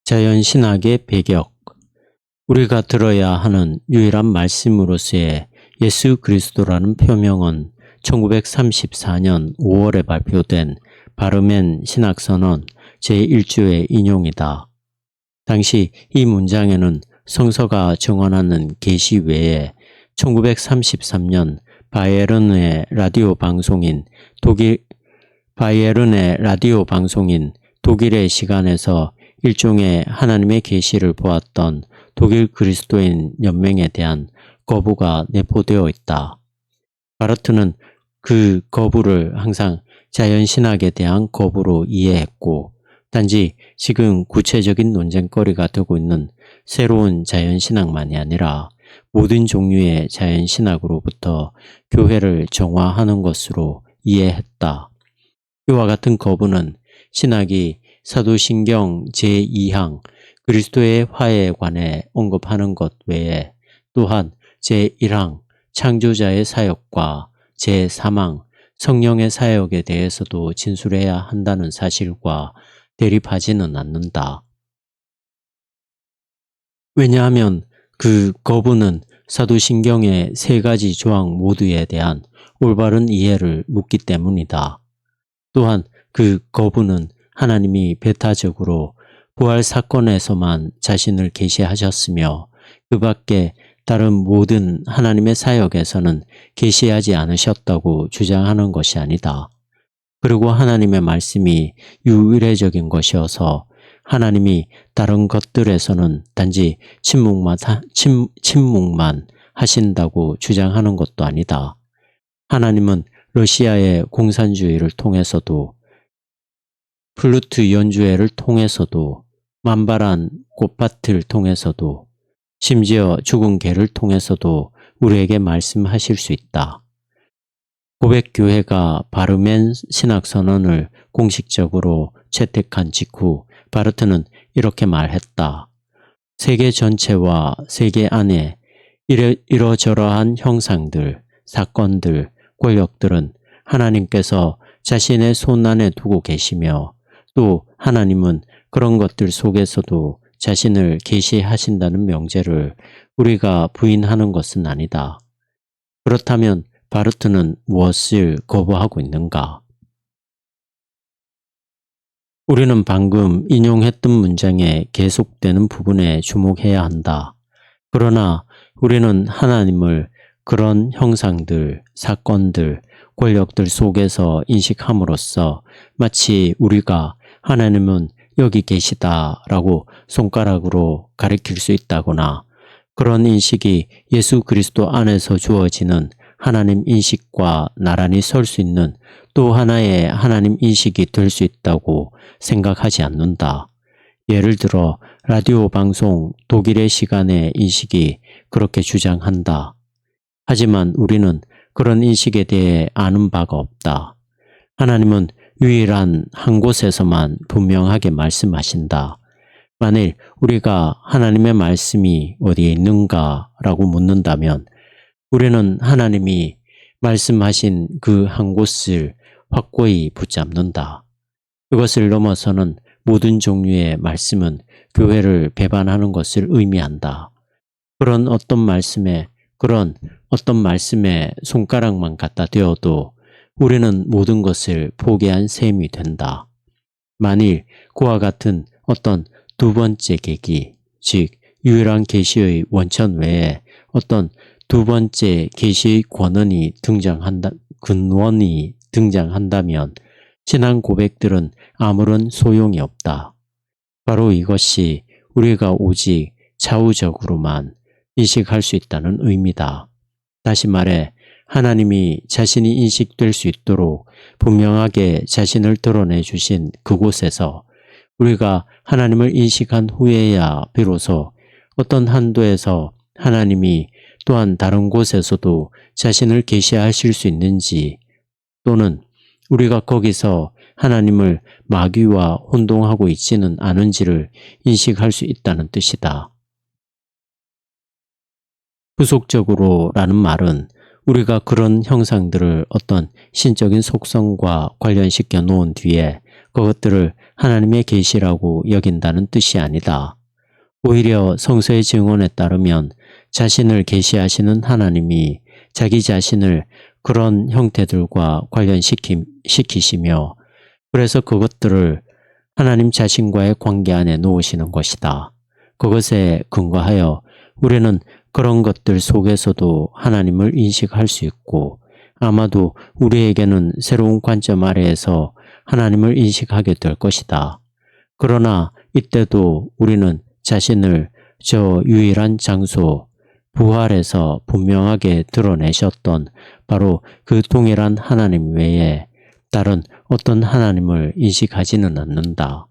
자연신학의 배격. 우리가 들어야 하는 유일한 말씀으로서의 예수 그리스도라는 표명은 1934년 5월에 발표된 바르멘 신학선언 제1조의 인용이다. 당시 이 문장에는 성서가 정언하는 계시 외에 1933년 바이에른의 라디오 방송인 독일의 시간에서 일종의 하나님의 계시를 보았던 독일 그리스도인 연맹에 대한 거부가 내포되어 있다. 바르트는 그 거부를 항상 자연신학에 대한 거부로 이해했고, 단지 지금 구체적인 논쟁거리가 되고 있는 새로운 자연신학만이 아니라 모든 종류의 자연신학으로부터 교회를 정화하는 것으로 이해했다. 이와 같은 거부는 신학이 사도신경 제2항 그리스도의 화해에 관해 언급하는 것 외에 또한 제1항 창조자의 사역과 제3항 성령의 사역에 대해서도 진술해야 한다는 사실과 대립하지는 않는다. 왜냐하면 그 거부는 사도신경의 세 가지 조항 모두에 대한 올바른 이해를 묻기 때문이다. 또한 그 거부는 하나님이 배타적으로 부활 사건에서만 자신을 계시하셨으며 그 밖에 다른 모든 하나님의 사역에서는 계시하지 않으셨다고 주장하는 것이 아니다. 그리고 하나님의 말씀이 유일해적인 것이어서 하나님이 다른 것들에서는 단지 침묵만 하신다고 주장하는 것도 아니다. 하나님은 러시아의 공산주의를 통해서도 플루트 연주회를 통해서도 만발한 꽃밭을 통해서도 심지어 죽은 개를 통해서도 우리에게 말씀하실 수 있다. 고백교회가 바르멘 신학선언을 공식적으로 채택한 직후 바르트는 이렇게 말했다. 세계 전체와 세계 안에 이러저러한 형상들, 사건들, 권력들은 하나님께서 자신의 손안에 두고 계시며 또 하나님은 그런 것들 속에서도 자신을 계시하신다는 명제를 우리가 부인하는 것은 아니다. 그렇다면 바르트는 무엇을 거부하고 있는가? 우리는 방금 인용했던 문장에 계속되는 부분에 주목해야 한다. 그러나 우리는 하나님을 그런 형상들, 사건들, 권력들 속에서 인식함으로써 마치 우리가 하나님은 여기 계시다라고 손가락으로 가리킬 수 있다거나 그런 인식이 예수 그리스도 안에서 주어지는 하나님 인식과 나란히 설 수 있는 또 하나의 하나님 인식이 될 수 있다고 생각하지 않는다. 예를 들어 라디오 방송 독일의 시간의 인식이 그렇게 주장한다. 하지만 우리는 그런 인식에 대해 아는 바가 없다. 하나님은 유일한 한 곳에서만 분명하게 말씀하신다. 만일 우리가 하나님의 말씀이 어디에 있는가라고 묻는다면 우리는 하나님이 말씀하신 그 한 곳을 확고히 붙잡는다. 그것을 넘어서는 모든 종류의 말씀은 교회를 배반하는 것을 의미한다. 그런 어떤 말씀에 손가락만 갖다 대어도 우리는 모든 것을 포기한 셈이 된다. 만일 그와 같은 어떤 두 번째 계기, 즉 유일한 계시의 원천 외에 어떤 두 번째 계시의 근원이 등장한다면 신앙 고백들은 아무런 소용이 없다. 바로 이것이 우리가 오직 좌우적으로만 인식할 수 있다는 의미다. 다시 말해 하나님이 자신이 인식될 수 있도록 분명하게 자신을 드러내 주신 그곳에서 우리가 하나님을 인식한 후에야 비로소 어떤 한도에서 하나님이 또한 다른 곳에서도 자신을 계시하실 수 있는지 또는 우리가 거기서 하나님을 마귀와 혼동하고 있지는 않은지를 인식할 수 있다는 뜻이다. 후속적으로라는 말은 우리가 그런 형상들을 어떤 신적인 속성과 관련시켜 놓은 뒤에 그것들을 하나님의 계시라고 여긴다는 뜻이 아니다. 오히려 성서의 증언에 따르면 자신을 계시하시는 하나님이 자기 자신을 그런 형태들과 관련시키시며 그래서 그것들을 하나님 자신과의 관계 안에 놓으시는 것이다. 그것에 근거하여 우리는 그런 것들 속에서도 하나님을 인식할 수 있고 아마도 우리에게는 새로운 관점 아래에서 하나님을 인식하게 될 것이다. 그러나 이때도 우리는 자신을 저 유일한 장소, 부활에서 분명하게 드러내셨던 바로 그 동일한 하나님 외에 다른 어떤 하나님을 인식하지는 않는다.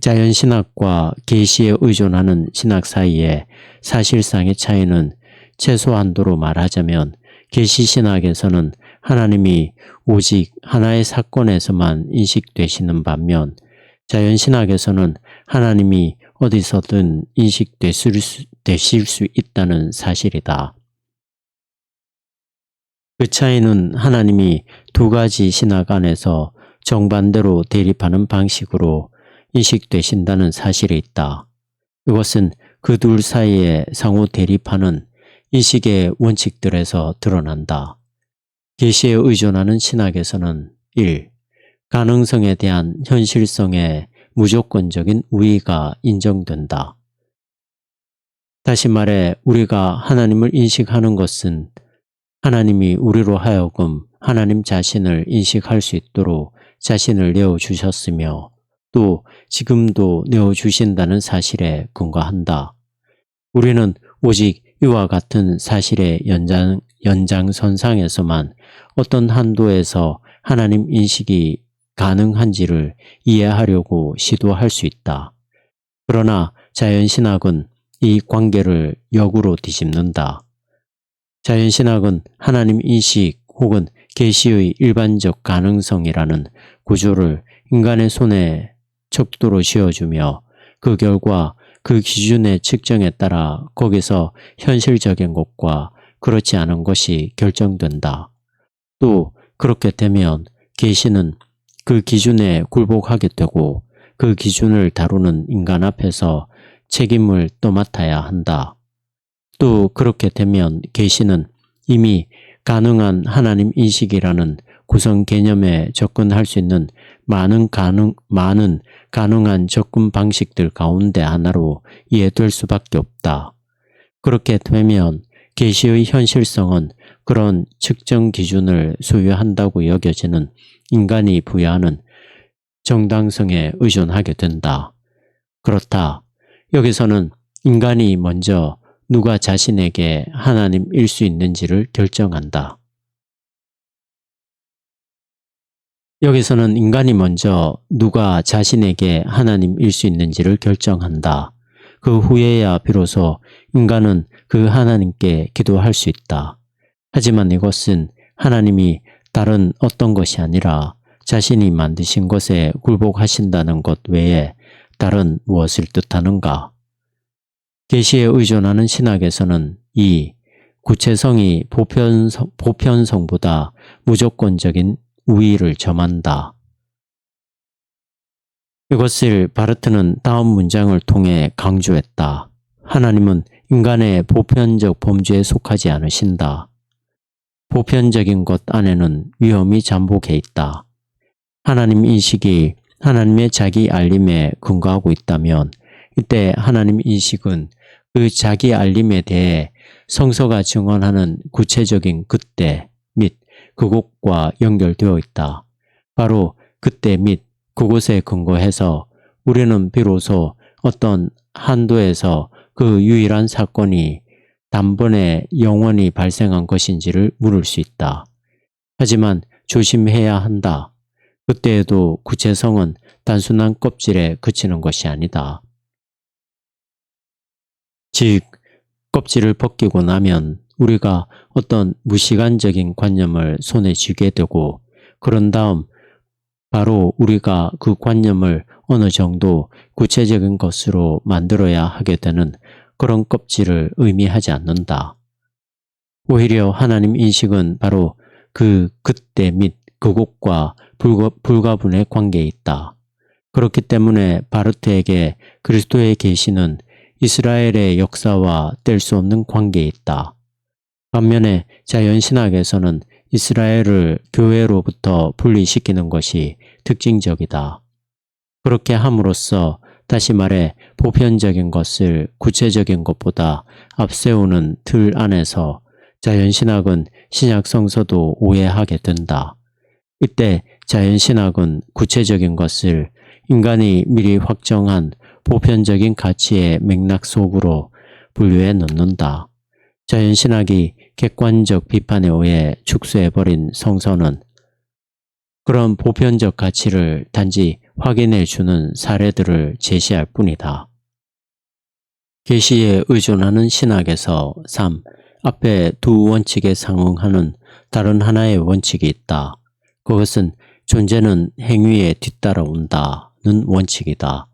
자연신학과 계시에 의존하는 신학 사이의 사실상의 차이는 최소한도로 말하자면 계시신학에서는 하나님이 오직 하나의 사건에서만 인식되시는 반면 자연신학에서는 하나님이 어디서든 인식되실 수 있다는 사실이다. 그 차이는 하나님이 두 가지 신학 안에서 정반대로 대립하는 방식으로 인식되신다는 사실이 있다. 이것은 그 둘 사이에 상호 대립하는 인식의 원칙들에서 드러난다. 계시에 의존하는 신학에서는 1. 가능성에 대한 현실성의 무조건적인 우위가 인정된다. 다시 말해 우리가 하나님을 인식하는 것은 하나님이 우리로 하여금 하나님 자신을 인식할 수 있도록 자신을 내어주셨으며 또 지금도 내어주신다는 사실에 근거한다. 우리는 오직 이와 같은 사실의 연장선상에서만 어떤 한도에서 하나님 인식이 가능한지를 이해하려고 시도할 수 있다. 그러나 자연신학은 이 관계를 역으로 뒤집는다. 자연신학은 하나님 인식 혹은 계시의 일반적 가능성이라는 구조를 인간의 손에 척도로 쥐어주며 그 결과 그 기준의 측정에 따라 거기서 현실적인 것과 그렇지 않은 것이 결정된다. 또 그렇게 되면 계시는 그 기준에 굴복하게 되고 그 기준을 다루는 인간 앞에서 책임을 떠맡아야 한다. 또 그렇게 되면 계시는 이미 가능한 하나님 인식이라는 구성 개념에 접근할 수 있는 많은 가능한 접근 방식들 가운데 하나로 이해될 수밖에 없다. 그렇게 되면 계시의 현실성은 그런 측정 기준을 소유한다고 여겨지는 인간이 부여하는 정당성에 의존하게 된다. 그렇다. 여기서는 인간이 먼저 누가 자신에게 하나님일 수 있는지를 결정한다. 여기서는 인간이 먼저 누가 자신에게 하나님일 수 있는지를 결정한다. 그 후에야 비로소 인간은 그 하나님께 기도할 수 있다. 하지만 이것은 하나님이 다른 어떤 것이 아니라 자신이 만드신 것에 굴복하신다는 것 외에 다른 무엇을 뜻하는가? 계시에 의존하는 신학에서는 이 구체성이 보편성보다 무조건적인 우위를 점한다. 이것을 바르트는 다음 문장을 통해 강조했다. 하나님은 인간의 보편적 범주에 속하지 않으신다. 보편적인 것 안에는 위험이 잠복해 있다. 하나님 인식이 하나님의 자기 알림에 근거하고 있다면 이때 하나님 인식은 그 자기 알림에 대해 성서가 증언하는 구체적인 그때 및 그곳과 연결되어 있다. 바로 그때 및 그곳에 근거해서 우리는 비로소 어떤 한도에서 그 유일한 사건이 단번에 영원히 발생한 것인지를 물을 수 있다. 하지만 조심해야 한다. 그때에도 구체성은 단순한 껍질에 그치는 것이 아니다. 즉, 껍질을 벗기고 나면 우리가 어떤 무시간적인 관념을 손에 쥐게 되고 그런 다음 바로 우리가 그 관념을 어느 정도 구체적인 것으로 만들어야 하게 되는 그런 껍질을 의미하지 않는다. 오히려 하나님 인식은 바로 그 그때 및 그곳과 불가분의 관계에 있다. 그렇기 때문에 바르트에게 그리스도의 계시는 이스라엘의 역사와 뗄 수 없는 관계에 있다. 반면에 자연신학에서는 이스라엘을 교회로부터 분리시키는 것이 특징적이다. 그렇게 함으로써 다시 말해 보편적인 것을 구체적인 것보다 앞세우는 틀 안에서 자연신학은 신약 성서도 오해하게 된다. 이때 자연신학은 구체적인 것을 인간이 미리 확정한 보편적인 가치의 맥락 속으로 분류해 넣는다. 자연신학이 객관적 비판에 의해 축소해버린 성서는 그런 보편적 가치를 단지 확인해 주는 사례들을 제시할 뿐이다. 계시에 의존하는 신학에서 3. 앞에 두 원칙에 상응하는 다른 하나의 원칙이 있다. 그것은 존재는 행위에 뒤따라온다는 원칙이다.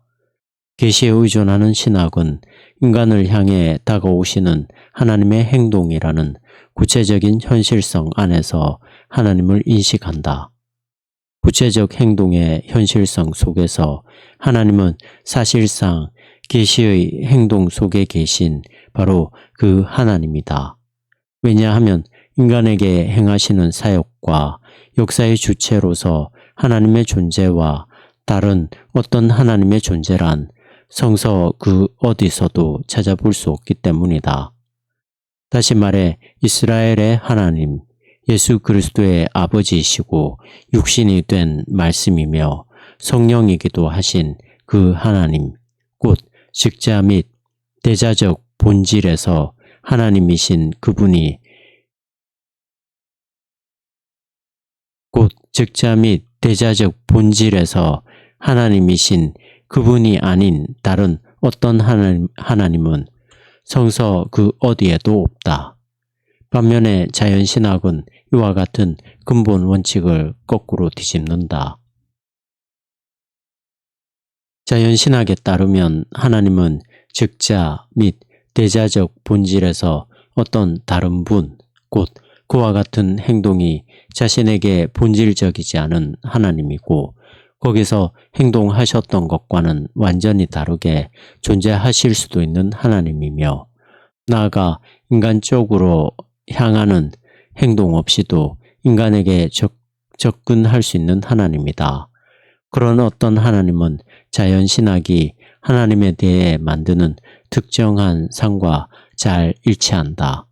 계시에 의존하는 신학은 인간을 향해 다가오시는 하나님의 행동이라는 구체적인 현실성 안에서 하나님을 인식한다. 구체적 행동의 현실성 속에서 하나님은 사실상 계시의 행동 속에 계신 바로 그 하나님이다. 왜냐하면 인간에게 행하시는 사역과 역사의 주체로서 하나님의 존재와 다른 어떤 하나님의 존재란 성서 그 어디서도 찾아볼 수 없기 때문이다. 다시 말해 이스라엘의 하나님, 예수 그리스도의 아버지이시고 육신이 된 말씀이며 성령이기도 하신 그 하나님, 곧 직자 및 대자적 본질에서 하나님이신 그분이 곧 직자 및 대자적 본질에서 하나님이신 그분이 아닌 다른 어떤 하나님은 성서 그 어디에도 없다. 반면에 자연신학은 이와 같은 근본 원칙을 거꾸로 뒤집는다. 자연신학에 따르면 하나님은 즉자 및 대자적 본질에서 어떤 다른 분, 곧 그와 같은 행동이 자신에게 본질적이지 않은 하나님이고 거기서 행동하셨던 것과는 완전히 다르게 존재하실 수도 있는 하나님이며 나아가 인간 쪽으로 향하는 행동 없이도 인간에게 접근할 수 있는 하나님이다. 그런 어떤 하나님은 자연신학이 하나님에 대해 만드는 특정한 상과 잘 일치한다.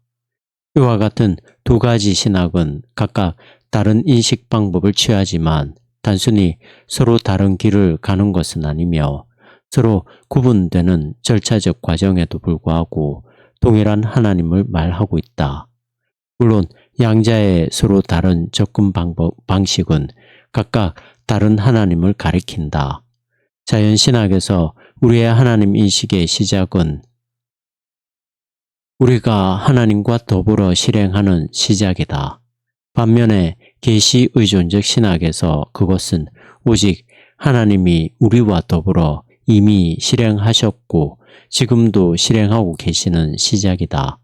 이와 같은 두 가지 신학은 각각 다른 인식 방법을 취하지만 단순히 서로 다른 길을 가는 것은 아니며 서로 구분되는 절차적 과정에도 불구하고 동일한 하나님을 말하고 있다. 물론 양자의 서로 다른 접근 방식은 각각 다른 하나님을 가리킨다. 자연신학에서 우리의 하나님 인식의 시작은 우리가 하나님과 더불어 실행하는 시작이다. 반면에 계시 의존적 신학에서 그것은 오직 하나님이 우리와 더불어 이미 실행하셨고 지금도 실행하고 계시는 시작이다.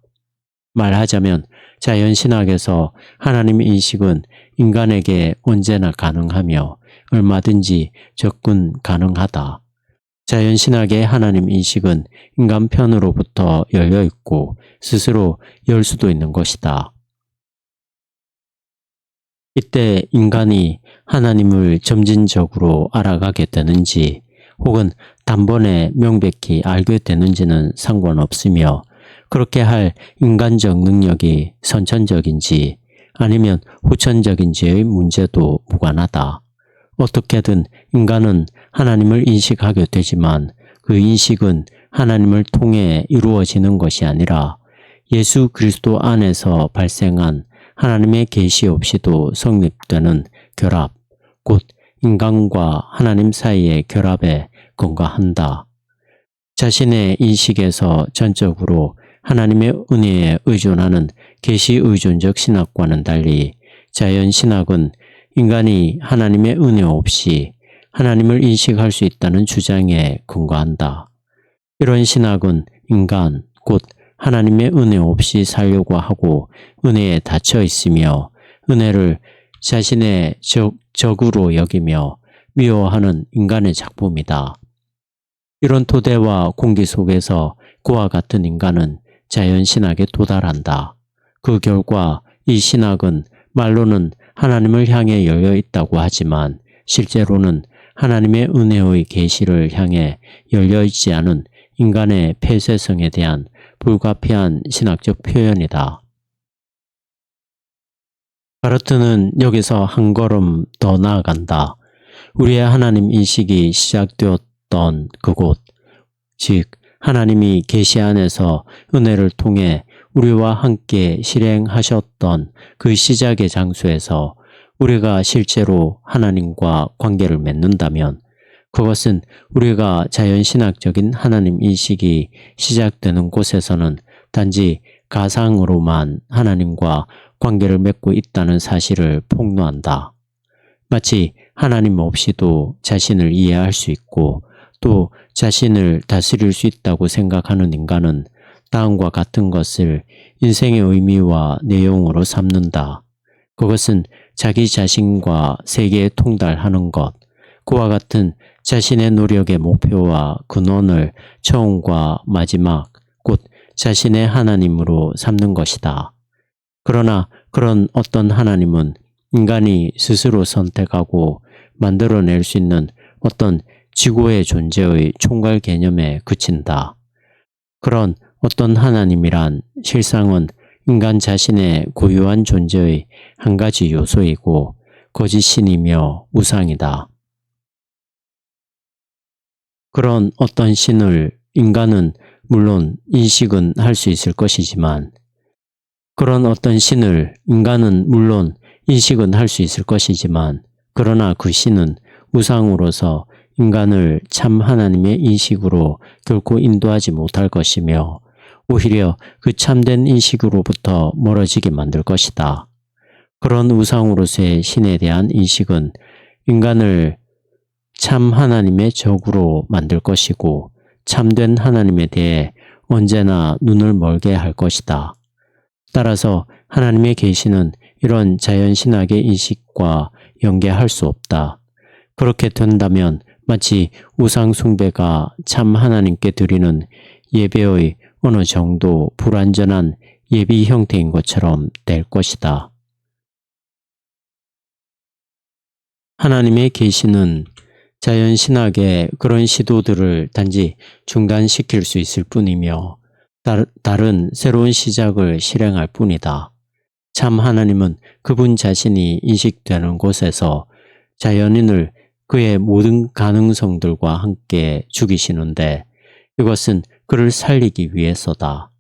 말하자면 자연신학에서 하나님 인식은 인간에게 언제나 가능하며 얼마든지 접근 가능하다. 자연신학의 하나님 인식은 인간 편으로부터 열려있고 스스로 열 수도 있는 것이다. 이때 인간이 하나님을 점진적으로 알아가게 되는지 혹은 단번에 명백히 알게 되는지는 상관없으며 그렇게 할 인간적 능력이 선천적인지 아니면 후천적인지의 문제도 무관하다. 어떻게든 인간은 하나님을 인식하게 되지만 그 인식은 하나님을 통해 이루어지는 것이 아니라 예수 그리스도 안에서 발생한 하나님의 계시 없이도 성립되는 결합, 곧 인간과 하나님 사이의 결합에 근거한다. 자신의 인식에서 전적으로 하나님의 은혜에 의존하는 계시 의존적 신학과는 달리 자연신학은 인간이 하나님의 은혜 없이 하나님을 인식할 수 있다는 주장에 근거한다. 이런 신학은 인간, 곧 하나님의 은혜 없이 살려고 하고 은혜에 닫혀 있으며 은혜를 자신의 적으로 여기며 미워하는 인간의 작품이다. 이런 토대와 공기 속에서 그와 같은 인간은 자연신학에 도달한다. 그 결과 이 신학은 말로는 하나님을 향해 열려 있다고 하지만 실제로는 하나님의 은혜의 계시를 향해 열려 있지 않은 인간의 폐쇄성에 대한 불가피한 신학적 표현이다. 바르트는 여기서 한 걸음 더 나아간다. 우리의 하나님 인식이 시작되었던 그곳, 즉 하나님이 계시 안에서 은혜를 통해 우리와 함께 실행하셨던 그 시작의 장소에서 우리가 실제로 하나님과 관계를 맺는다면 그것은 우리가 자연신학적인 하나님 인식이 시작되는 곳에서는 단지 가상으로만 하나님과 관계를 맺고 있다는 사실을 폭로한다. 마치 하나님 없이도 자신을 이해할 수 있고 또 자신을 다스릴 수 있다고 생각하는 인간은 다음과 같은 것을 인생의 의미와 내용으로 삼는다. 그것은 자기 자신과 세계에 통달하는 것, 그와 같은 자신의 노력의 목표와 근원을 처음과 마지막, 곧 자신의 하나님으로 삼는 것이다. 그러나 그런 어떤 하나님은 인간이 스스로 선택하고 만들어낼 수 있는 어떤 지구의 존재의 총괄 개념에 그친다. 그런 어떤 하나님이란 실상은 인간 자신의 고유한 존재의 한 가지 요소이고 거짓신이며 우상이다. 그런 어떤 신을 인간은 물론 인식은 할 수 있을 것이지만 그런 어떤 신을 인간은 물론 인식은 할 수 있을 것이지만 그러나 그 신은 우상으로서 인간을 참 하나님의 인식으로 결코 인도하지 못할 것이며 오히려 그 참된 인식으로부터 멀어지게 만들 것이다. 그런 우상으로서의 신에 대한 인식은 인간을 참 하나님의 적으로 만들 것이고 참된 하나님에 대해 언제나 눈을 멀게 할 것이다. 따라서 하나님의 계시는 이런 자연신학의 인식과 연계할 수 없다. 그렇게 된다면 마치 우상 숭배가 참 하나님께 드리는 예배의 어느 정도 불완전한 예비 형태인 것처럼 될 것이다. 하나님의 계시는 자연신학의 그런 시도들을 단지 중단시킬 수 있을 뿐이며 다른 새로운 시작을 실행할 뿐이다. 참 하나님은 그분 자신이 인식되는 곳에서 자연인을 그의 모든 가능성들과 함께 죽이시는데 이것은 그를 살리기 위해서다.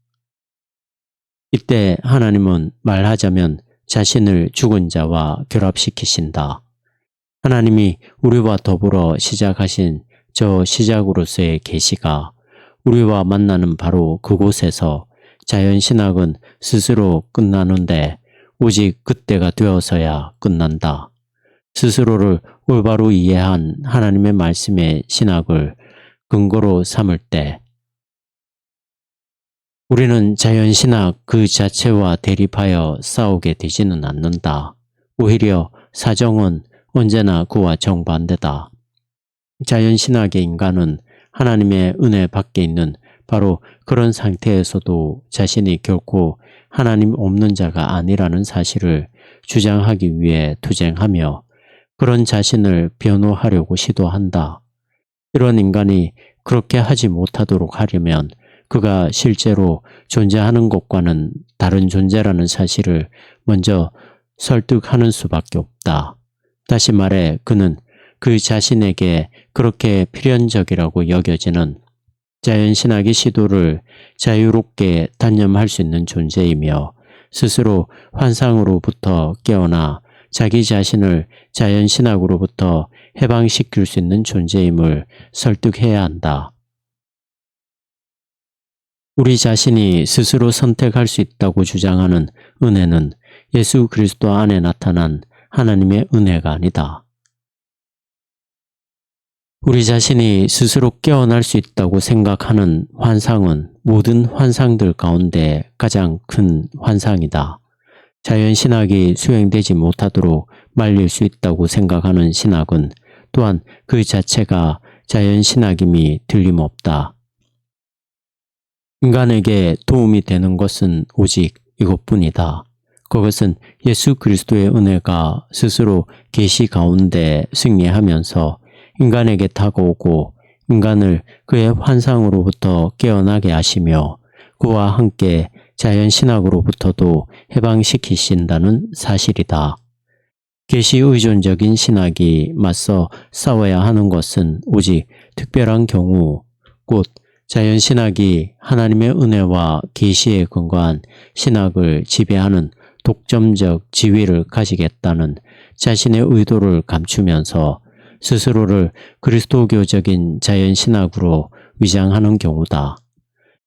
이때 하나님은 말하자면 자신을 죽은 자와 결합시키신다. 하나님이 우리와 더불어 시작하신 저 시작으로서의 계시가 우리와 만나는 바로 그곳에서 자연신학은 스스로 끝나는데 오직 그때가 되어서야 끝난다. 스스로를 올바로 이해한 하나님의 말씀의 신학을 근거로 삼을 때 우리는 자연신학 그 자체와 대립하여 싸우게 되지는 않는다. 오히려 사정은 언제나 그와 정반대다. 자연신학의 인간은 하나님의 은혜 밖에 있는 바로 그런 상태에서도 자신이 결코 하나님 없는 자가 아니라는 사실을 주장하기 위해 투쟁하며 그런 자신을 변호하려고 시도한다. 이런 인간이 그렇게 하지 못하도록 하려면 그가 실제로 존재하는 것과는 다른 존재라는 사실을 먼저 설득하는 수밖에 없다. 다시 말해 그는 그 자신에게 그렇게 필연적이라고 여겨지는 자연신학의 시도를 자유롭게 단념할 수 있는 존재이며 스스로 환상으로부터 깨어나 자기 자신을 자연신학으로부터 해방시킬 수 있는 존재임을 설득해야 한다. 우리 자신이 스스로 선택할 수 있다고 주장하는 은혜는 예수 그리스도 안에 나타난 하나님의 은혜가 아니다. 우리 자신이 스스로 깨어날 수 있다고 생각하는 환상은 모든 환상들 가운데 가장 큰 환상이다. 자연신학이 수행되지 못하도록 말릴 수 있다고 생각하는 신학은 또한 그 자체가 자연신학임이 틀림없다. 인간에게 도움이 되는 것은 오직 이것뿐이다. 그것은 예수 그리스도의 은혜가 스스로 계시 가운데 승리하면서 인간에게 다가오고 인간을 그의 환상으로부터 깨어나게 하시며 그와 함께 자연신학으로부터도 해방시키신다는 사실이다. 계시 의존적인 신학이 맞서 싸워야 하는 것은 오직 특별한 경우, 곧 자연신학이 하나님의 은혜와 계시에 근거한 신학을 지배하는 독점적 지위를 가지겠다는 자신의 의도를 감추면서 스스로를 그리스도교적인 자연신학으로 위장하는 경우다.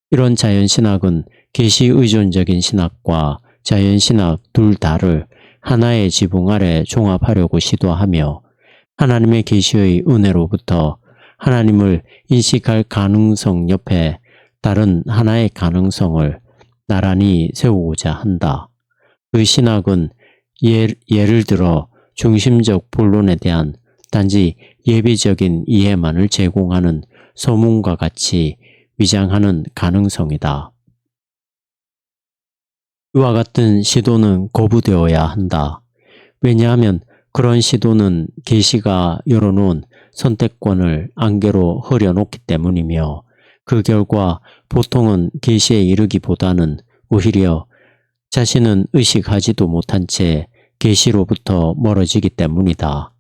이런 자연신학은 계시 의존적인 신학과 자연신학 둘 다를 하나의 지붕 아래 종합하려고 시도하며 하나님의 계시의 은혜로부터 하나님을 인식할 가능성 옆에 다른 하나의 가능성을 나란히 세우고자 한다. 그 신학은 예를 들어 중심적 본론에 대한 단지 예비적인 이해만을 제공하는 서문과 같이 위장하는 가능성이다. 이와 같은 시도는 거부되어야 한다. 왜냐하면 그런 시도는 계시가 열어놓은 선택권을 안개로 흐려놓기 때문이며 그 결과 보통은 계시에 이르기보다는 오히려 자신은 의식하지도 못한 채 계시로부터 멀어지기 때문이다.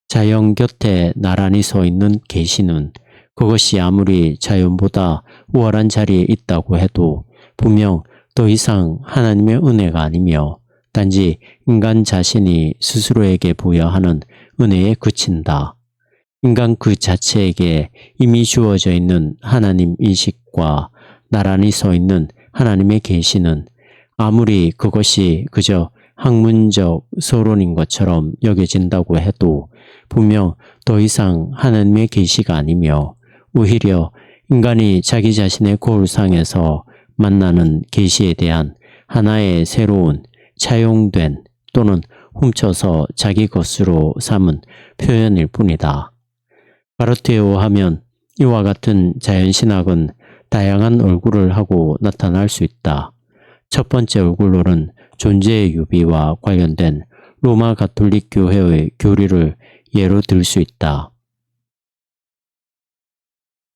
자연 곁에 나란히 서 있는 계시는 그것이 아무리 자연보다 우월한 자리에 있다고 해도 분명 더 이상 하나님의 은혜가 아니며 단지 인간 자신이 스스로에게 부여하는 은혜에 그친다. 인간 그 자체에게 이미 주어져 있는 하나님 인식과 나란히 서 있는 하나님의 계시는 아무리 그것이 그저 학문적 서론인 것처럼 여겨진다고 해도 분명 더 이상 하나님의 계시가 아니며 오히려 인간이 자기 자신의 거울상에서 만나는 계시에 대한 하나의 새로운 차용된 또는 훔쳐서 자기 것으로 삼은 표현일 뿐이다. 바르트에오 하면 이와 같은 자연신학은 다양한 얼굴을 하고 나타날 수 있다. 첫 번째 얼굴로는 존재의 유비와 관련된 로마 가톨릭 교회의 교리를 예로 들 수 있다.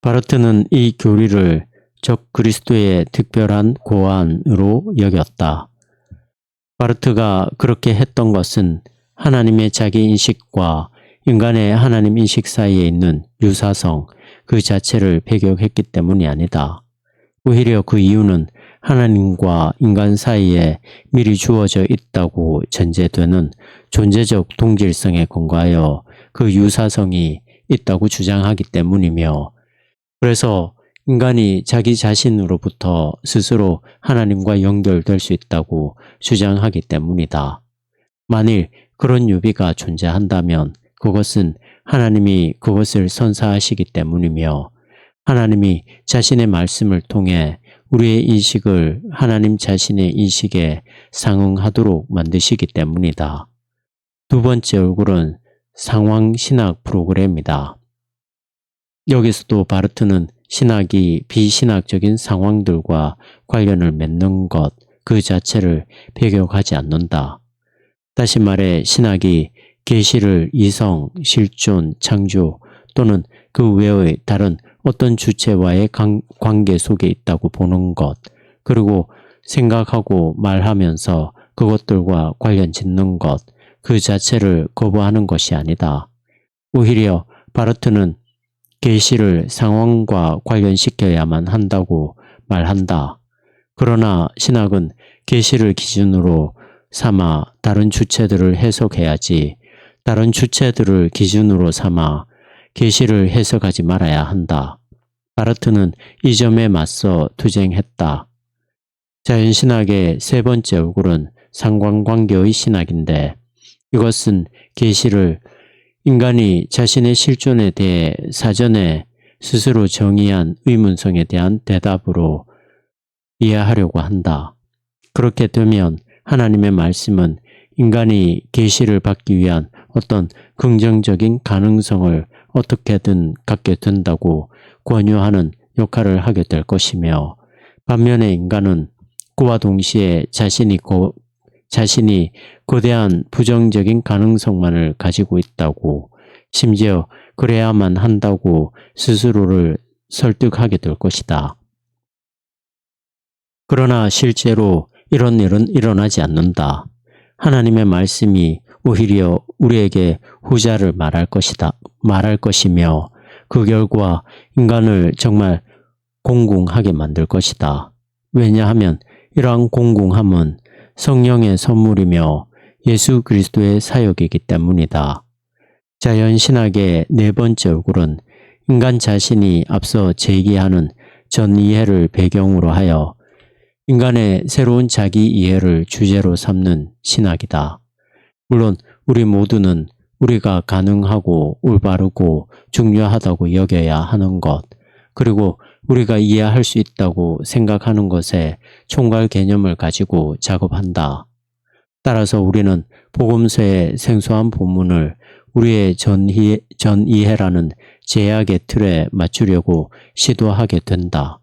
바르트는 이 교리를 적 그리스도의 특별한 고안으로 여겼다. 바르트가 그렇게 했던 것은 하나님의 자기 인식과 인간의 하나님 인식 사이에 있는 유사성 그 자체를 배격했기 때문이 아니다. 오히려 그 이유는 하나님과 인간 사이에 미리 주어져 있다고 전제되는 존재적 동질성에 근거하여 그 유사성이 있다고 주장하기 때문이며 그래서 인간이 자기 자신으로부터 스스로 하나님과 연결될 수 있다고 주장하기 때문이다. 만일 그런 유비가 존재한다면 그것은 하나님이 그것을 선사하시기 때문이며 하나님이 자신의 말씀을 통해 우리의 인식을 하나님 자신의 인식에 상응하도록 만드시기 때문이다. 두 번째 얼굴은 상황신학 프로그램이다. 여기서도 바르트는 신학이 비신학적인 상황들과 관련을 맺는 것 그 자체를 배격하지 않는다. 다시 말해 신학이 계시를 이성, 실존, 창조 또는 그 외의 다른 어떤 주체와의 관계 속에 있다고 보는 것, 그리고 생각하고 말하면서 그것들과 관련 짓는 것, 그 자체를 거부하는 것이 아니다. 오히려 바르트는 계시를 상황과 관련시켜야만 한다고 말한다. 그러나 신학은 계시를 기준으로 삼아 다른 주체들을 해석해야지 다른 주체들을 기준으로 삼아 계시를 해석하지 말아야 한다. 바르트는 이 점에 맞서 투쟁했다. 자연신학의 세 번째 얼굴은 상관관계의 신학인데 이것은 계시를 인간이 자신의 실존에 대해 사전에 스스로 정의한 의문성에 대한 대답으로 이해하려고 한다. 그렇게 되면 하나님의 말씀은 인간이 계시를 받기 위한 어떤 긍정적인 가능성을 어떻게든 갖게 된다고 권유하는 역할을 하게 될 것이며, 반면에 인간은 그와 동시에 자신이 거대한 부정적인 가능성만을 가지고 있다고, 심지어 그래야만 한다고 스스로를 설득하게 될 것이다. 그러나 실제로 이런 일은 일어나지 않는다. 하나님의 말씀이 오히려 우리에게 후자를 말할 것이며, 그 결과 인간을 정말 공공하게 만들 것이다. 왜냐하면 이러한 공공함은 성령의 선물이며 예수 그리스도의 사역이기 때문이다. 자연신학의 네 번째 얼굴은 인간 자신이 앞서 제기하는 전이해를 배경으로 하여 인간의 새로운 자기 이해를 주제로 삼는 신학이다. 물론 우리 모두는 우리가 가능하고 올바르고 중요하다고 여겨야 하는 것, 그리고 우리가 이해할 수 있다고 생각하는 것에 총괄 개념을 가지고 작업한다. 따라서 우리는 복음서의 생소한 본문을 우리의 전이해라는 제약의 틀에 맞추려고 시도하게 된다.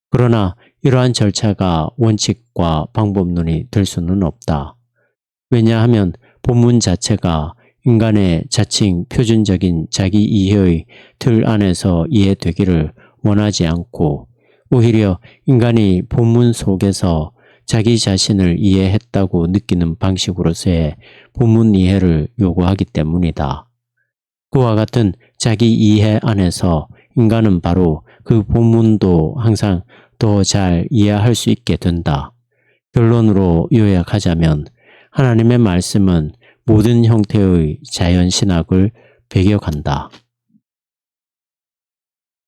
그러나 이러한 절차가 원칙과 방법론이 될 수는 없다. 왜냐하면 본문 자체가 인간의 자칭 표준적인 자기 이해의 틀 안에서 이해되기를 원하지 않고, 오히려 인간이 본문 속에서 자기 자신을 이해했다고 느끼는 방식으로서의 본문 이해를 요구하기 때문이다. 그와 같은 자기 이해 안에서 인간은 바로 그 본문도 항상 더 잘 이해할 수 있게 된다. 결론으로 요약하자면 하나님의 말씀은 모든 형태의 자연신학을 배격한다.